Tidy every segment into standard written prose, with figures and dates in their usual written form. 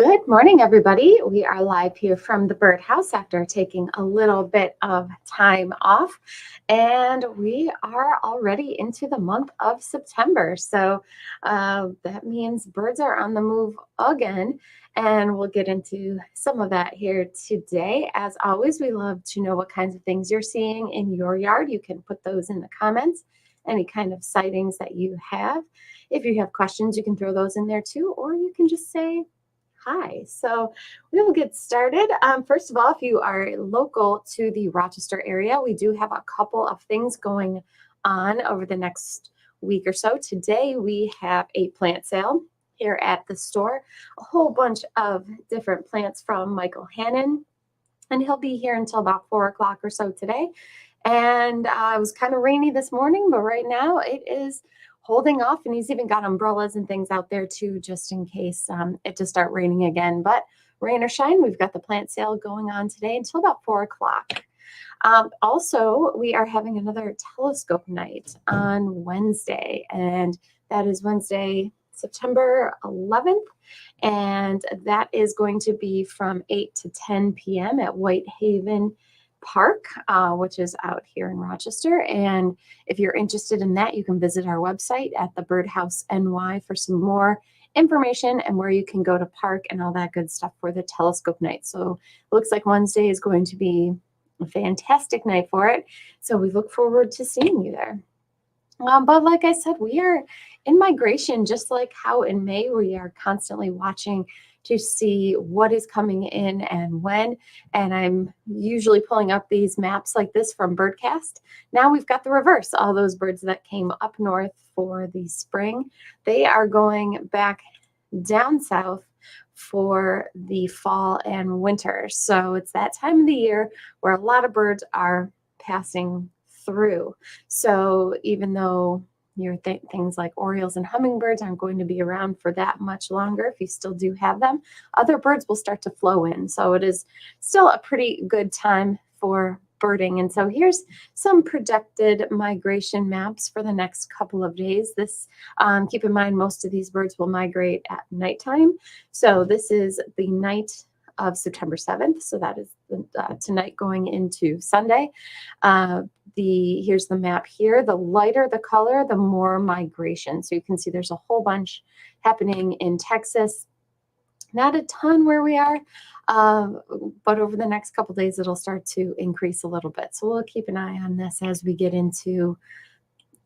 Good morning, everybody. We are live here from the birdhouse after taking a little bit of time off, and we are already into the month of September. That means birds are on the move again, and we'll get into some of that here today. As always, we love to know what kinds of things you're seeing in your yard. You can put those in the comments, any kind of sightings that you have. If you have questions, you can throw those in there too, or you can just say, hi. So we will get started. First of all, if you are local to the Rochester area, we do have a couple of things going on over the next week or so. Today we have a plant sale here at the store, a whole bunch of different plants from Michael Hannon, and he'll be here until about 4 o'clock or so today. And it was kind of rainy this morning, but right now it is holding off, and he's even got umbrellas and things out there too, just in case it to start raining again. But rain or shine, we've got the plant sale going on today until about 4 o'clock. Also, we are having another telescope night on Wednesday, and that is Wednesday, September 11th, and that is going to be from 8 to 10 p.m. at Whitehaven Park, which is out here in Rochester. And if you're interested in that, you can visit our website at the Birdhouse NY for some more information and where you can go to park and all that good stuff for the telescope night. So it looks like Wednesday is going to be a fantastic night for it. So we look forward to seeing you there. But like I said, we are in migration, just like how in May we are constantly watching to see what is coming in and when. And I'm usually pulling up these maps like this from Birdcast. Now we've got the reverse. All those birds that came up north for the spring, they are going back down south for the fall and winter. So it's that time of the year where a lot of birds are passing through. So even though your things like orioles and hummingbirds aren't going to be around for that much longer, if you still do have them, other birds will start to flow in. So it is still a pretty good time for birding. And so here's some projected migration maps for the next couple of days. This, keep in mind, most of these birds will migrate at nighttime. So this is the night of September 7th. So that is tonight going into Sunday. Here's the map here. The lighter the color, the more migration. So you can see there's a whole bunch happening in Texas. Not a ton where we are, but over the next couple days, it'll start to increase a little bit. So we'll keep an eye on this as we get into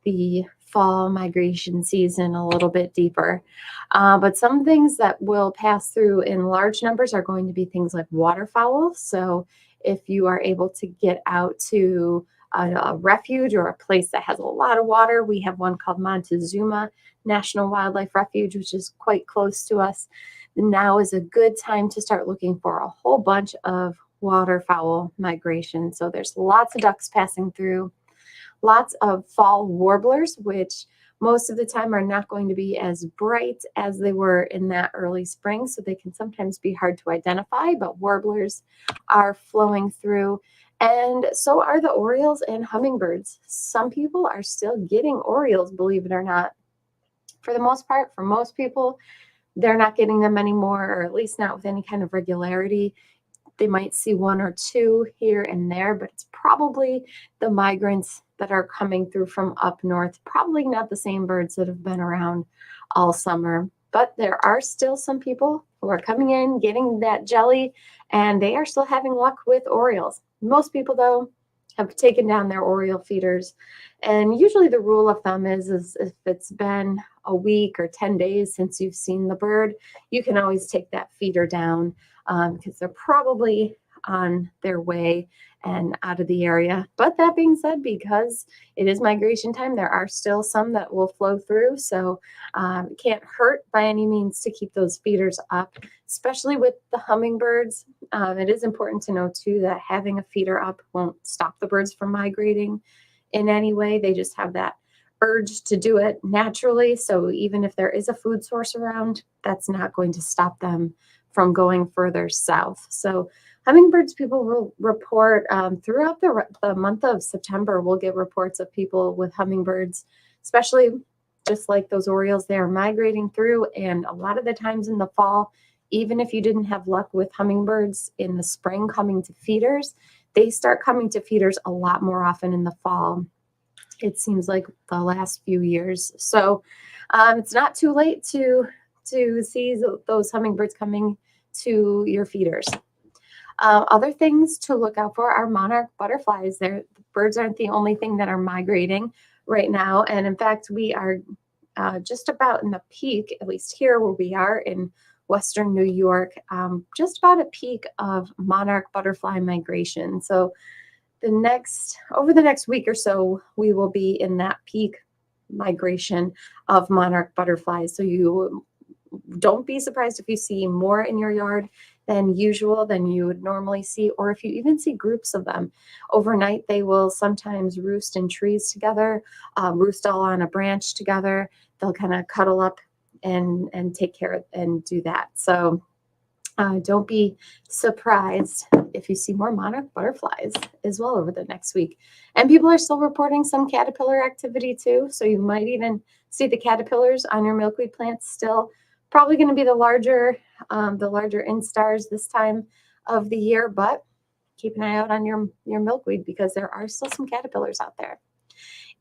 the fall migration season a little bit deeper. But some things that will pass through in large numbers are going to be things like waterfowl. So if you are able to get out to a refuge or a place that has a lot of water, we have one called Montezuma National Wildlife Refuge, which is quite close to us. Now is a good time to start looking for a whole bunch of waterfowl migration. So there's lots of ducks passing through, lots of fall warblers, which most of the time are not going to be as bright as they were in that early spring. So they can sometimes be hard to identify, but warblers are flowing through. And so are the orioles and hummingbirds. Some people are still getting orioles, believe it or not. For the most part, for most people, they're not getting them anymore, or at least not with any kind of regularity. They might see one or two here and there, but it's probably the migrants that are coming through from up north, probably not the same birds that have been around all summer. But there are still some people who are coming in, getting that jelly, and they are still having luck with orioles. Most people, though, have taken down their oriole feeders. And usually the rule of thumb is if it's been a week or 10 days since you've seen the bird, you can always take that feeder down because they're probably on their way and out of the area. But that being said, because it is migration time, there are still some that will flow through. So it can't hurt by any means to keep those feeders up, especially with the hummingbirds. It is important to know too that having a feeder up won't stop the birds from migrating in any way. They just have that urge to do it naturally. So even if there is a food source around, that's not going to stop them from going further south. So hummingbirds, people will report throughout the month of September, we'll get reports of people with hummingbirds, especially just like those orioles, they are migrating through. And a lot of the times in the fall, even if you didn't have luck with hummingbirds in the spring coming to feeders, they start coming to feeders a lot more often in the fall. It seems like the last few years. So it's not too late to see those hummingbirds coming to your feeders. Other things to look out for are monarch butterflies. The birds aren't the only thing that are migrating right now. And in fact, we are just about in the peak, at least here where we are in Western New York, just about a peak of monarch butterfly migration. So over the next week or so, we will be in that peak migration of monarch butterflies. So you don't be surprised if you see more in your yard than usual, than you would normally see, or if you even see groups of them. Overnight, they will sometimes roost in trees together, roost all on a branch together. They'll kind of cuddle up and take care of and do that. So don't be surprised if you see more monarch butterflies as well over the next week. And people are still reporting some caterpillar activity too. So you might even see the caterpillars on your milkweed plants still. Probably going to be the larger instars this time of the year, but keep an eye out on your milkweed because there are still some caterpillars out there.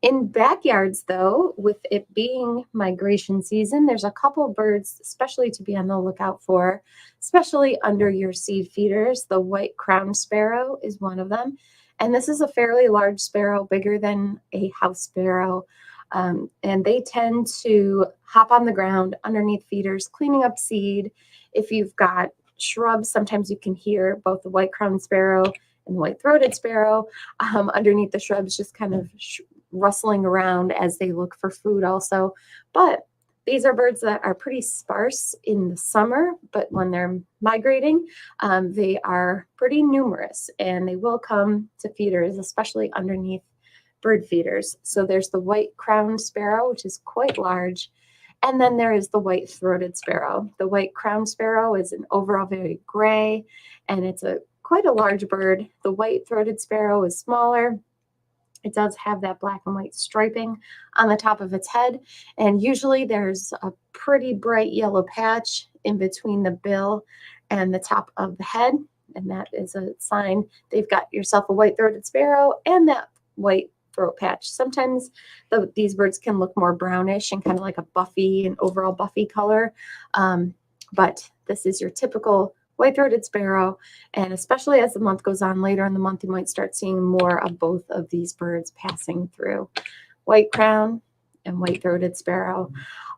In backyards, though, with it being migration season, there's a couple birds, especially to be on the lookout for, especially under your seed feeders. The white crowned sparrow is one of them. And this is a fairly large sparrow, bigger than a house sparrow. And they tend to hop on the ground underneath feeders, cleaning up seed. If you've got shrubs, sometimes you can hear both the white crowned sparrow and the white-throated sparrow underneath the shrubs, just kind of rustling around as they look for food also. But these are birds that are pretty sparse in the summer, but when they're migrating, they are pretty numerous, and they will come to feeders, especially underneath bird feeders. So there's the white-crowned sparrow, which is quite large, and then there is the white-throated sparrow. The white-crowned sparrow is an overall very gray, and it's quite a large bird. The white-throated sparrow is smaller. It does have that black and white striping on the top of its head. And usually there's a pretty bright yellow patch in between the bill and the top of the head. And that is a sign they've got yourself a white-throated sparrow and that white throat patch. Sometimes these birds can look more brownish and kind of like a buffy, an overall buffy color. But this is your typical white-throated sparrow, and especially as the month goes on, later in the month, you might start seeing more of both of these birds passing through. White crown and white-throated sparrow.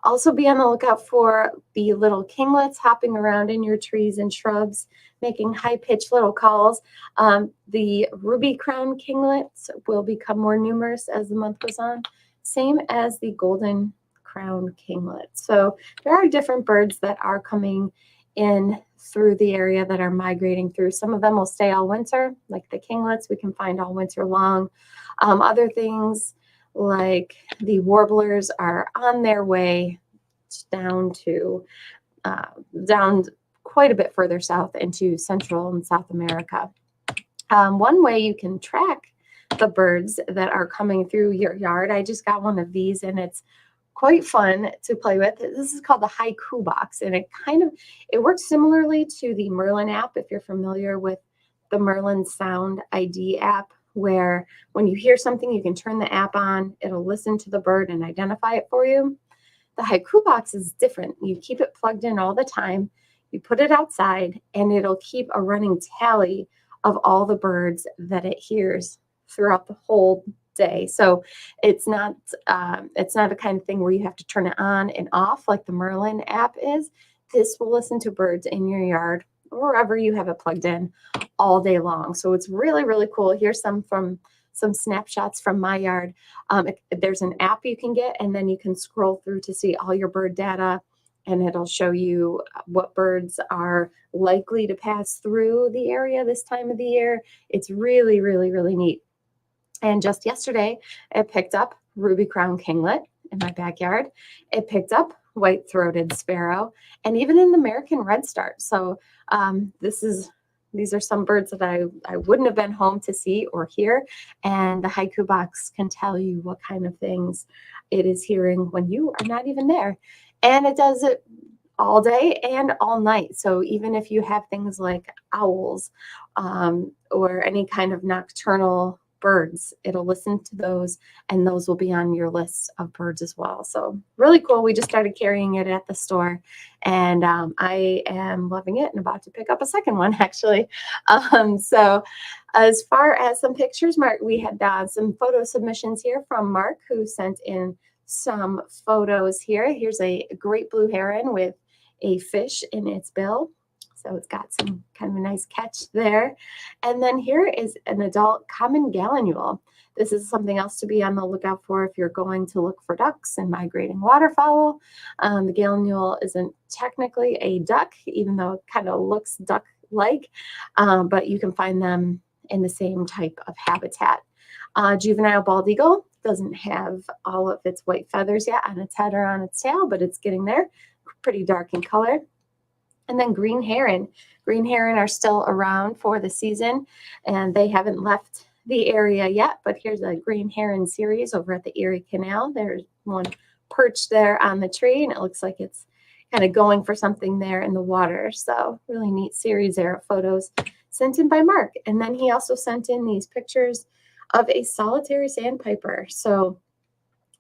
Also be on the lookout for the little kinglets hopping around in your trees and shrubs, making high-pitched little calls. The ruby-crowned kinglets will become more numerous as the month goes on, same as the golden crowned kinglet. So there are different birds that are coming in through the area that are migrating through. Some of them will stay all winter, like the kinglets we can find all winter long. Other things like the warblers are on their way down quite a bit further south into Central and South America. One way you can track the birds that are coming through your yard, I just got one of these and it's quite fun to play with. This is called the HiCP Box, and it works similarly to the Merlin app, if you're familiar with the Merlin Sound ID app, where when you hear something, you can turn the app on, it'll listen to the bird and identify it for you. The HiCP Box is different. You keep it plugged in all the time, you put it outside, and it'll keep a running tally of all the birds that it hears throughout the whole day. So it's not a kind of thing where you have to turn it on and off like the Merlin app is. This will listen to birds in your yard or wherever you have it plugged in all day long. So it's really, really cool. Here's some snapshots from my yard. There's an app you can get, and then you can scroll through to see all your bird data, and it'll show you what birds are likely to pass through the area this time of the year. It's really, really, really neat. And just yesterday, it picked up ruby-crowned kinglet in my backyard. It picked up white-throated sparrow, and even an American redstart. So these are some birds that I wouldn't have been home to see or hear, and the HiCP Box can tell you what kind of things it is hearing when you are not even there. And it does it all day and all night. So even if you have things like owls or any kind of nocturnal birds, it'll listen to those, and those will be on your list of birds as well. So really cool. We just started carrying it at the store, and I am loving it and about to pick up a second one actually. So as far as some pictures, Mark, we had some photo submissions here from Mark, who sent in some photos here. Here's a great blue heron with a fish in its bill. So it's got some kind of a nice catch there. And then here is an adult common gallinule. This is something else to be on the lookout for if you're going to look for ducks and migrating waterfowl. The gallinule isn't technically a duck, even though it kind of looks duck-like, but you can find them in the same type of habitat. Juvenile bald eagle doesn't have all of its white feathers yet on its head or on its tail, but it's getting there. Pretty dark in color. And then green heron. Green heron are still around for the season, and they haven't left the area yet, but here's a green heron series over at the Erie Canal. There's one perched there on the tree, and it looks like it's kind of going for something there in the water. So really neat series there of photos sent in by Mark. And then he also sent in these pictures of a solitary sandpiper. So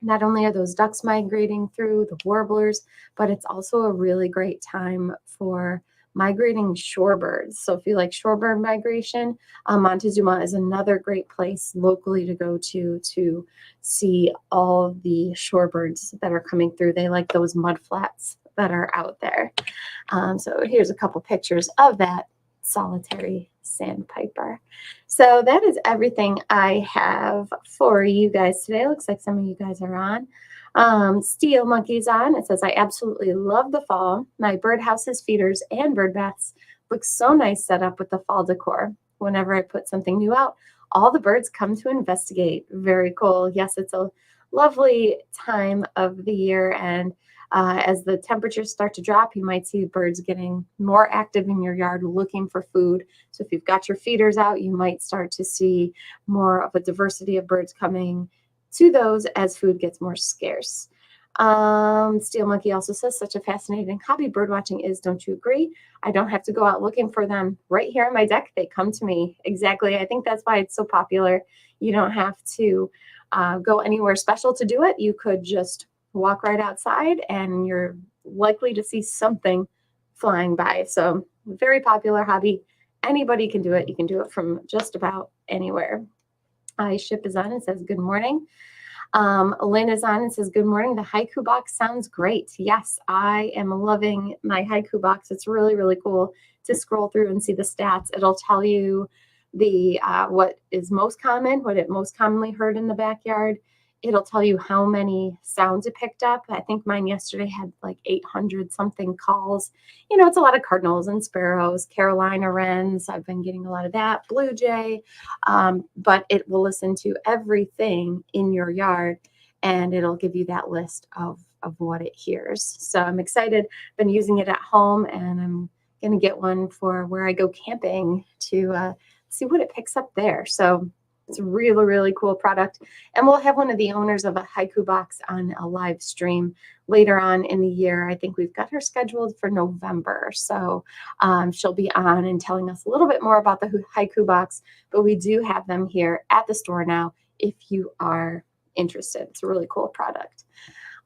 not only are those ducks migrating through, the warblers, but it's also a really great time for migrating shorebirds. So if you like shorebird migration, Montezuma is another great place locally to go to see all the shorebirds that are coming through. They like those mud flats that are out there. So here's a couple pictures of that solitary sandpiper. So that is everything I have for you guys today. Looks like some of you guys are on. Steel Monkey's on. It says, I absolutely love the fall. My birdhouses, feeders, and bird baths look so nice set up with the fall decor. Whenever I put something new out, all the birds come to investigate. Very cool. Yes, it's a lovely time of the year, and as the temperatures start to drop, you might see birds getting more active in your yard looking for food. So if you've got your feeders out, you might start to see more of a diversity of birds coming to those as food gets more scarce. Steel Monkey also says, such a fascinating hobby bird watching is, don't you agree? I don't have to go out looking for them. Right here on my deck, they come to me. Exactly. I think that's why it's so popular. You don't have to go anywhere special to do it. You could just walk right outside and you're likely to see something flying by. So very popular hobby. Anybody can do it. You can do it from just about anywhere. HiCP is on and says, good morning. Lynn is on and says, good morning. The HiCP Box sounds great. Yes, I am loving my HiCP Box. It's really cool to scroll through and see the stats. It'll tell you the what is most common, what it most commonly heard in the backyard. It'll tell you how many sounds it picked up. I think mine yesterday had like 800 something calls. You know, it's a lot of cardinals and sparrows, Carolina wrens. I've been getting a lot of that, blue jay. But it will listen to everything in your yard, and it'll give you that list of what it hears. So I'm excited. Been using it at home, and I'm going to get one for where I go camping to see what it picks up there. So it's a really cool product. And we'll have one of the owners of a HiCP Box on a live stream later on in the year. I think we've got her scheduled for November. So she'll be on and telling us a little bit more about the HiCP Box. But we do have them here at the store now if you are interested. It's a really cool product.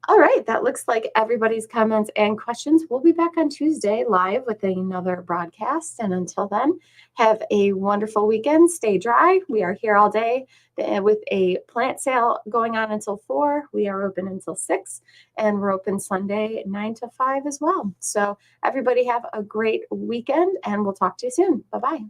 All right, that looks like everybody's comments and questions. We'll be back on Tuesday live with another broadcast. And until then, have a wonderful weekend. Stay dry. We are here all day with a plant sale going on until 4. We are open until 6, and we're open Sunday 9 to 5 as well. So everybody have a great weekend, and we'll talk to you soon. Bye-bye.